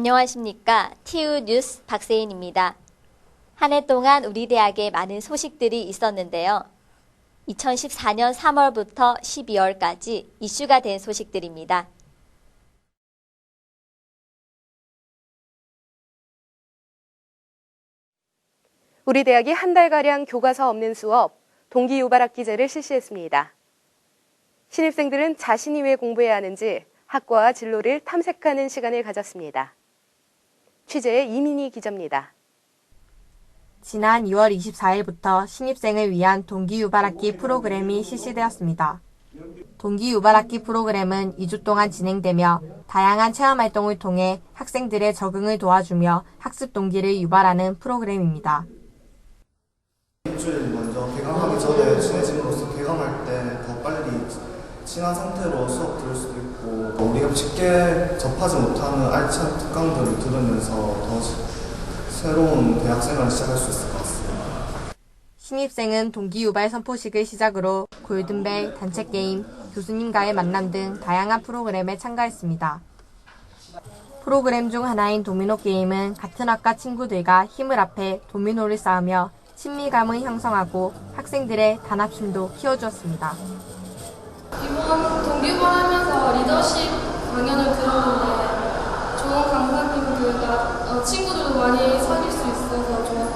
안녕하십니까. TU 뉴스 박세인입니다. 한 해 동안 우리 대학에 많은 소식들이 있었는데요. 2014년 3월부터 12월까지 이슈가 된 소식들입니다. 우리 대학이 한 달가량 교과서 없는 수업, 동기 유발학기제를 실시했습니다. 신입생들은 자신이 왜 공부해야 하는지 학과와 진로를 탐색하는 시간을 가졌습니다. 취재의 이민희 기자입니다. 지난 2월 24일부터 신입생을 위한 동기유발학기 프로그램이 실시되었습니다. 동기유발학기 프로그램은 2주 동안 진행되며 다양한 체험활동을 통해 학생들의 적응을 도와주며 학습 동기를 유발하는 프로그램입니다. 일주일 먼저 개강하기 전에 친해짐으로써 개강할 때 더 빨리 친한 상태로 수업 들을 수도 있고 우리가 쉽게 접하지 못하는 알찬 특강들을 들으면서 더 새로운 대학생활을 시작할 수 있을 것 같습니다. 신입생은 동기유발 선포식을 시작으로 골든벨, 단체 게임, 교수님과의 만남 등 다양한 프로그램에 참가했습니다. 프로그램 중 하나인 도미노 게임은 같은 학과 친구들과 힘을 합해 도미노를 쌓으며 친밀감을 형성하고 학생들의 단합심도 키워주었습니다. 이번 동기유발하면서 리더십 강연을 들었는데 좋은 강사님들과 친구들도 많이 사귈 수 있어서 좋았습니다.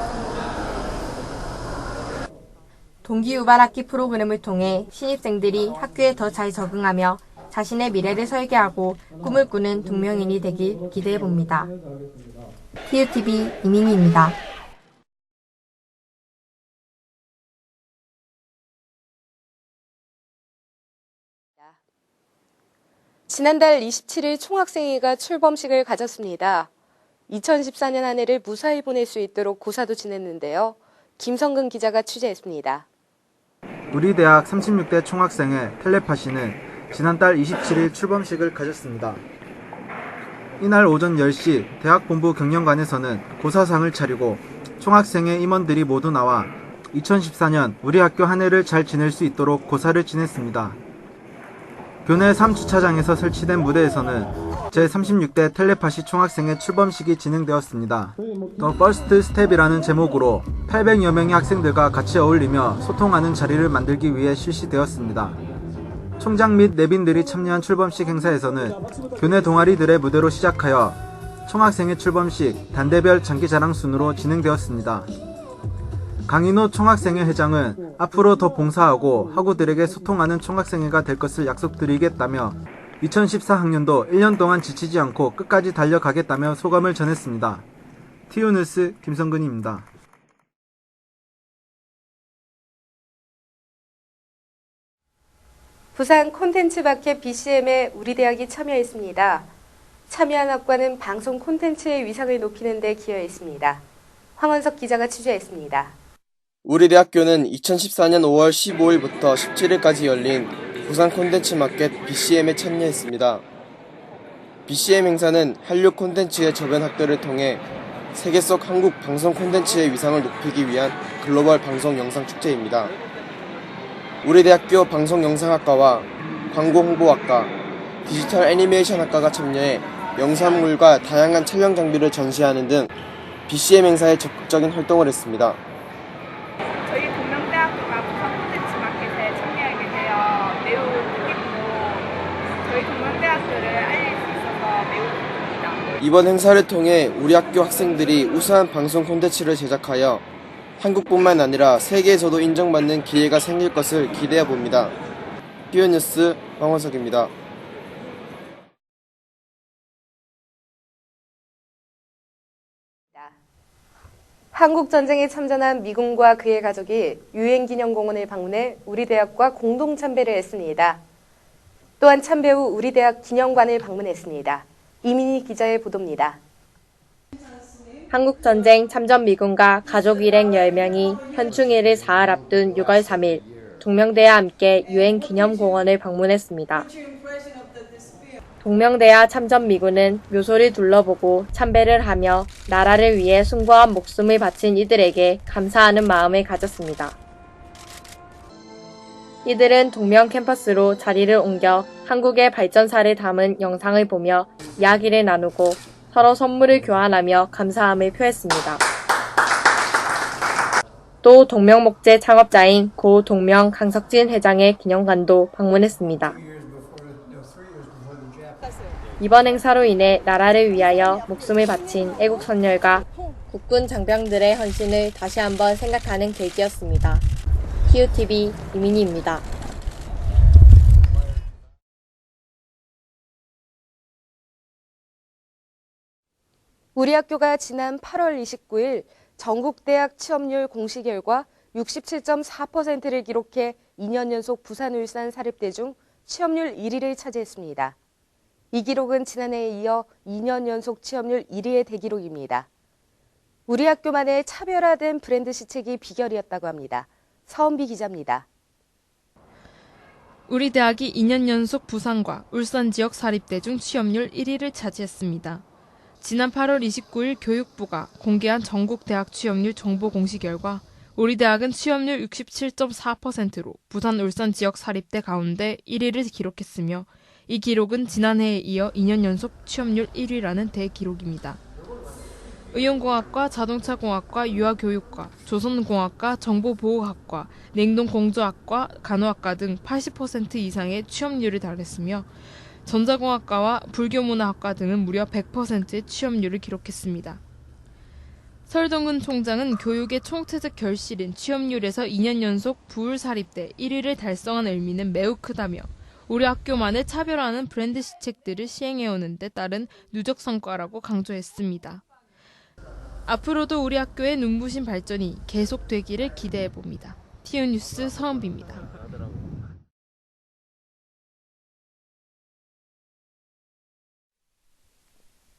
동기유발학기 프로그램을 통해 신입생들이 학교에 더 잘 적응하며 자신의 미래를 설계하고 꿈을 꾸는 동명인이 되길 기대해봅니다. TUTV 이민희입니다. 지난달 27일 총학생회가 출범식을 가졌습니다. 2014년 한 해를 무사히 보낼 수 있도록 고사도 지냈는데요. 김성근 기자가 취재했습니다. 우리 대학 36대 총학생회 텔레파시는 지난달 27일 출범식을 가졌습니다. 이날 오전 10시 대학 본부 경영관에서는 고사상을 차리고 총학생회 임원들이 모두 나와 2014년 우리 학교 한 해를 잘 지낼 수 있도록 고사를 지냈습니다. 교내 3주차장에서 설치된 무대에서는 제36대 텔레파시 총학생회 출범식이 진행되었습니다. The First Step이라는 제목으로 800여 명의 학생들과 같이 어울리며 소통하는 자리를 만들기 위해 실시되었습니다. 총장 및 내빈들이 참여한 출범식 행사에서는 교내 동아리들의 무대로 시작하여 총학생회 출범식 단대별 장기자랑 순으로 진행되었습니다. 강인호 총학생회 회장은 앞으로 더 봉사하고 학우들에게 소통하는 총학생회가 될 것을 약속드리겠다며 2014학년도 1년 동안 지치지 않고 끝까지 달려가겠다며 소감을 전했습니다. TU 뉴스 김성근입니다. 부산 콘텐츠 마켓 BCM에 우리 대학이 참여했습니다. 참여한 학과는 방송 콘텐츠의 위상을 높이는 데 기여했습니다. 황원석 기자가 취재했습니다. 우리 대학교는 2014년 5월 15일부터 17일까지 열린 부산 콘텐츠 마켓 BCM에 참여했습니다. BCM 행사는 한류 콘텐츠의 저변 확대를 통해 세계 속 한국 방송 콘텐츠의 위상을 높이기 위한 글로벌 방송 영상 축제입니다. 우리 대학교 방송영상학과와 광고홍보학과, 디지털 애니메이션 학과가 참여해 영상물과 다양한 촬영 장비를 전시하는 등 BCM 행사에 적극적인 활동을 했습니다. 저희 동명대학교가 부산 콘텐츠 마켓에 참여하게 되어 매우 뜻깊고 저희 동명대학교를 알릴 수 있어서 매우 기쁩니다. 이번 행사를 통해 우리 학교 학생들이 우수한 방송 콘텐츠를 제작하여 한국뿐만 아니라 세계에서도 인정받는 기회가 생길 것을 기대해 봅니다. TU 뉴스 황원석입니다. 한국전쟁에 참전한 미군과 그의 가족이 유엔기념공원을 방문해 우리 대학과 공동 참배를 했습니다. 또한 참배 후 우리 대학 기념관을 방문했습니다. 이민희 기자의 보도입니다. 한국전쟁 참전 미군과 가족 일행 10명이 현충일을 사흘 앞둔 6월 3일 동명대와 함께 유엔 기념공원을 방문했습니다. 동명대와 참전 미군은 묘소를 둘러보고 참배를 하며 나라를 위해 숭고한 목숨을 바친 이들에게 감사하는 마음을 가졌습니다. 이들은 동명 캠퍼스로 자리를 옮겨 한국의 발전사를 담은 영상을 보며 이야기를 나누고 서로 선물을 교환하며 감사함을 표했습니다. 또 동명목재 창업자인 고 동명 강석진 회장의 기념관도 방문했습니다. 이번 행사로 인해 나라를 위하여 목숨을 바친 애국 선열과 국군 장병들의 헌신을 다시 한번 생각하는 계기였습니다. TUTV 이민희입니다. 우리 학교가 지난 8월 29일 전국대학 취업률 공시 결과 67.4%를 기록해 2년 연속 부산, 울산 사립대 중 취업률 1위를 차지했습니다. 이 기록은 지난해에 이어 2년 연속 취업률 1위의 대기록입니다. 우리 학교만의 차별화된 브랜드 시책이 비결이었다고 합니다. 서은비 기자입니다. 우리 대학이 2년 연속 부산과 울산 지역 사립대 중 취업률 1위를 차지했습니다. 지난 8월 29일 교육부가 공개한 전국 대학 취업률 정보 공시 결과 우리 대학은 취업률 67.4%로 부산, 울산 지역 사립대 가운데 1위를 기록했으며 이 기록은 지난해에 이어 2년 연속 취업률 1위라는 대기록입니다. 의용공학과, 자동차공학과, 유아교육과, 조선공학과, 정보보호학과, 냉동공조학과, 간호학과 등 80% 이상의 취업률을 달했으며 전자공학과와 불교문화학과 등은 무려 100%의 취업률을 기록했습니다. 설동근 총장은 교육의 총체적 결실인 취업률에서 2년 연속 부울사립대 1위를 달성한 의미는 매우 크다며 우리 학교만의 차별화하는 브랜드 시책들을 시행해오는 데 따른 누적 성과라고 강조했습니다. 앞으로도 우리 학교의 눈부신 발전이 계속되기를 기대해봅니다. TU뉴스 서은비입니다.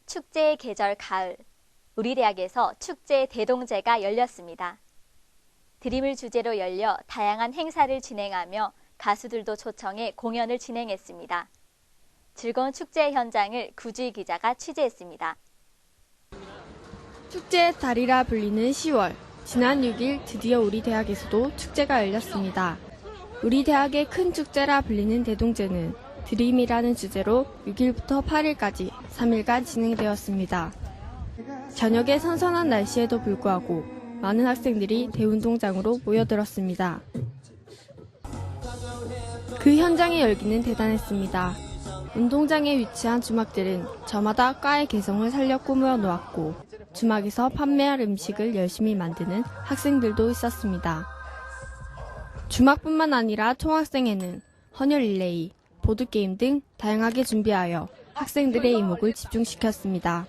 축제의 계절 가을, 우리 대학에서 축제 대동제가 열렸습니다. 드림을 주제로 열려 다양한 행사를 진행하며 가수들도 초청해 공연을 진행했습니다. 즐거운 축제 현장을 구주희 기자가 취재했습니다. 축제의 달이라 불리는 10월, 지난 6일 드디어 우리 대학에서도 축제가 열렸습니다. 우리 대학의 큰 축제라 불리는 대동제는 드림이라는 주제로 6일부터 8일까지 3일간 진행되었습니다. 저녁에 선선한 날씨에도 불구하고 많은 학생들이 대운동장으로 모여들었습니다. 그 현장의 열기는 대단했습니다. 운동장에 위치한 주막들은 저마다 과의 개성을 살려 꾸며 놓았고 주막에서 판매할 음식을 열심히 만드는 학생들도 있었습니다. 주막뿐만 아니라 총학생회는 헌혈 릴레이, 보드게임 등 다양하게 준비하여 학생들의 이목을 집중시켰습니다.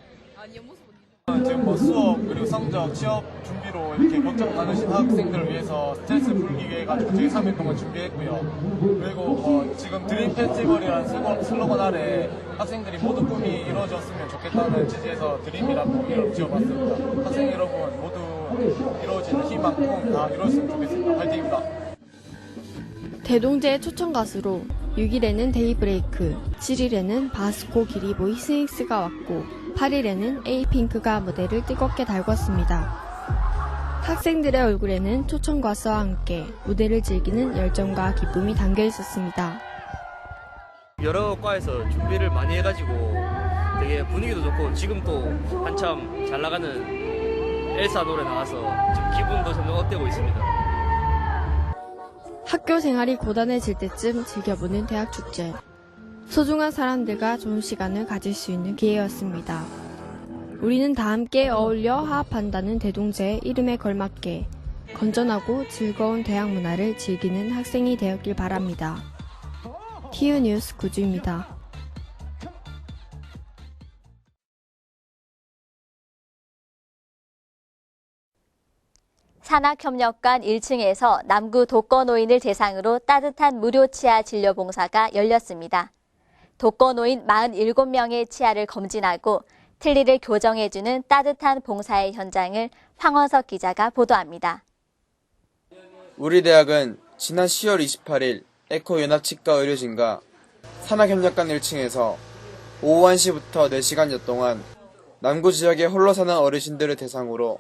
지금 수업 그리고 성적, 취업 준비로 이렇게 걱정 많으신 학생들을 위해서 스트레스 풀기 위해 가지고 저희 3일 동안 준비했고요. 그리고 지금 드림 페스티벌이라는 슬로건 아래 학생들이 모두 꿈이 이루어졌으면 좋겠다는 취지에서 드림이라는 공연을 지어봤습니다. 학생 여러분 모두 이루어지는 희망, 꿈 다 이루었으면 좋겠습니다. 화이팅입니다. 대동제의 초청 가수로 6일에는 데이브레이크, 7일에는 바스코 기리보이 스윙스가 왔고 8일에는 에이핑크가 무대를 뜨겁게 달궜습니다. 학생들의 얼굴에는 초청 가수와 함께 무대를 즐기는 열정과 기쁨이 담겨 있었습니다. 여러 과에서 준비를 많이 해가지고 되게 분위기도 좋고 지금 또 한참 잘 나가는 엘사 노래 나와서 지금 기분도 점점 업되고 있습니다. 학교 생활이 고단해질 때쯤 즐겨보는 대학축제. 소중한 사람들과 좋은 시간을 가질 수 있는 기회였습니다. 우리는 다 함께 어울려 화합한다는 대동제의 이름에 걸맞게 건전하고 즐거운 대학 문화를 즐기는 학생이 되었길 바랍니다. TU뉴스 구주입니다. 산학협력관 1층에서 남구 독거노인을 대상으로 따뜻한 무료 치아 진료 봉사가 열렸습니다. 독거노인 47명의 치아를 검진하고 틀니를 교정해주는 따뜻한 봉사의 현장을 황원석 기자가 보도합니다. 우리 대학은 지난 10월 28일 에코 연합치과 의료진과 산학협력관 1층에서 오후 1시부터 4시간여 동안 남구 지역에 홀로 사는 어르신들을 대상으로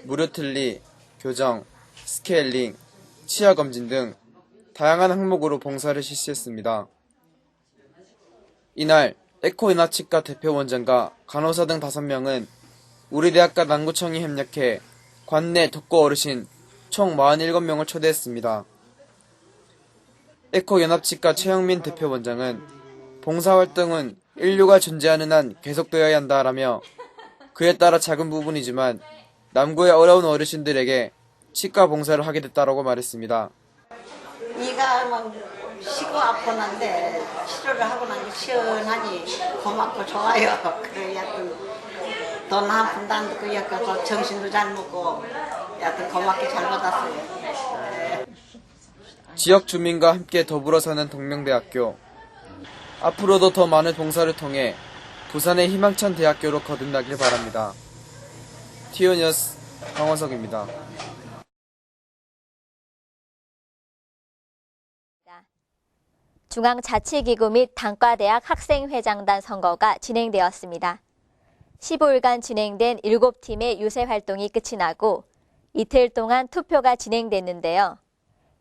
무료 틀니, 교정, 스케일링, 치아 검진 등 다양한 항목으로 봉사를 실시했습니다. 이날 에코연합치과 대표원장과 간호사 등 5명은 우리 대학과 난구청이 협력해 관내 덕고 어르신 총 47명을 초대했습니다. 에코연합치과 최영민 대표원장은 봉사활동은 인류가 존재하는 한 계속되어야 한다라며 그에 따라 작은 부분이지만 남구의 어려운 어르신들에게 치과 봉사를 하게 됐다라고 말했습니다. 이가 막 쉬고 아프는데 치료를 하고 나니 시원하니 고맙고 좋아요. 그래 여튼 돈 한 푼도 안 듣고 여기서 정신도 잘 먹고 여튼 고맙게 잘 받았어요. 네. 지역 주민과 함께 더불어 사는 동명대학교. 앞으로도 더 많은 봉사를 통해 부산의 희망찬 대학교로 거듭나길 바랍니다. 티오뉴스 강원석입니다. 중앙자치기구 및 단과대학 학생회장단 선거가 진행되었습니다. 15일간 진행된 7팀의 유세 활동이 끝이 나고 이틀 동안 투표가 진행됐는데요.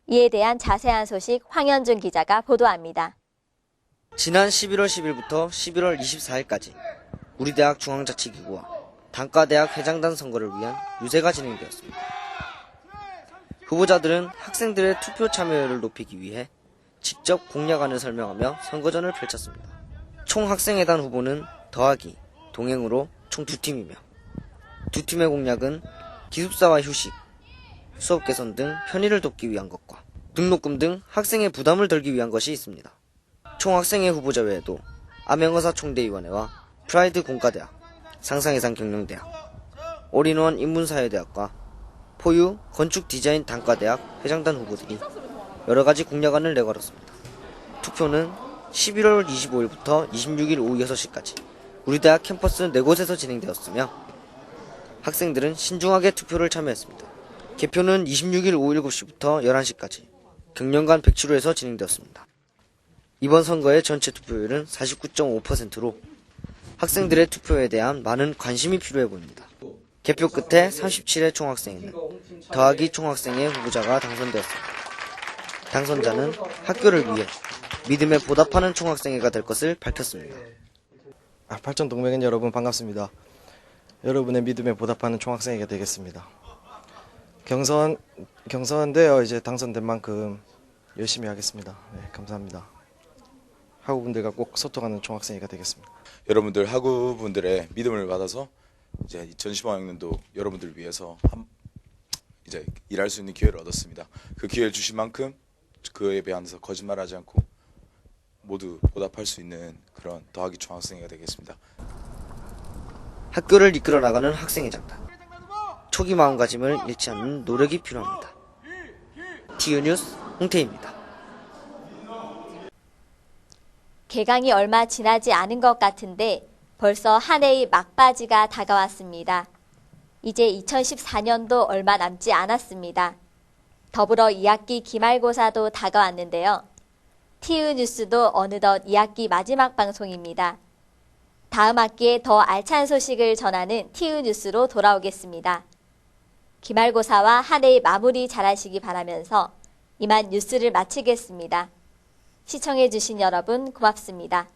이에 대한 자세한 소식 황현준 기자가 보도합니다. 지난 11월 10일부터 11월 24일까지 우리 대학 중앙자치기구와 단과대학 회장단 선거를 위한 유세가 진행되었습니다. 후보자들은 학생들의 투표 참여율을 높이기 위해 직접 공약안을 설명하며 선거전을 펼쳤습니다. 총 학생회단 후보는 더하기, 동행으로 총 2팀이며 두 팀의 공약은 기숙사와 휴식, 수업 개선 등 편의를 돕기 위한 것과 등록금 등 학생의 부담을 덜기 위한 것이 있습니다. 총 학생회 후보자 외에도 암행어사 총대위원회와 프라이드 공과대학, 상상해상 경영대학, 올인원 인문사회대학과 포유 건축디자인 단과대학 회장단 후보들이 여러가지 공약안을 내걸었습니다. 투표는 11월 25일부터 26일 오후 6시까지 우리 대학 캠퍼스 4곳에서 진행되었으며 학생들은 신중하게 투표를 참여했습니다. 개표는 26일 오후 7시부터 11시까지 경영관 107호에서 진행되었습니다. 이번 선거의 전체 투표율은 49.5%로 학생들의 투표에 대한 많은 관심이 필요해 보입니다. 개표 끝에 37회 총학생회는 더하기 총학생회 후보자가 당선되었습니다. 당선자는 학교를 위해 믿음에 보답하는 총학생회가 될 것을 밝혔습니다. 팔천 동맹인 여러분 반갑습니다. 여러분의 믿음에 보답하는 총학생회가 되겠습니다. 경선되어 이제 당선된 만큼 열심히 하겠습니다. 네, 감사합니다. 학우분들과 꼭 소통하는 총학생회가 되겠습니다. 여러분들 학우분들의 믿음을 받아서 이제 2015학년도 여러분들을 위해서 이제 일할 수 있는 기회를 얻었습니다. 그 기회를 주신 만큼 그에 비해서 거짓말하지 않고 모두 보답할 수 있는 그런 더하기 총학생회가 되겠습니다. 학교를 이끌어 나가는 학생회장단. 초기 마음가짐을 잃지 않는 노력이 필요합니다. 티유뉴스 홍태입니다. 개강이 얼마 지나지 않은 것 같은데 벌써 한 해의 막바지가 다가왔습니다. 이제 2014년도 얼마 남지 않았습니다. 더불어 2학기 기말고사도 다가왔는데요. 티유뉴스도 어느덧 2학기 마지막 방송입니다. 다음 학기에 더 알찬 소식을 전하는 티유뉴스로 돌아오겠습니다. 기말고사와 한 해의 마무리 잘하시기 바라면서 이만 뉴스를 마치겠습니다. 시청해주신 여러분 고맙습니다.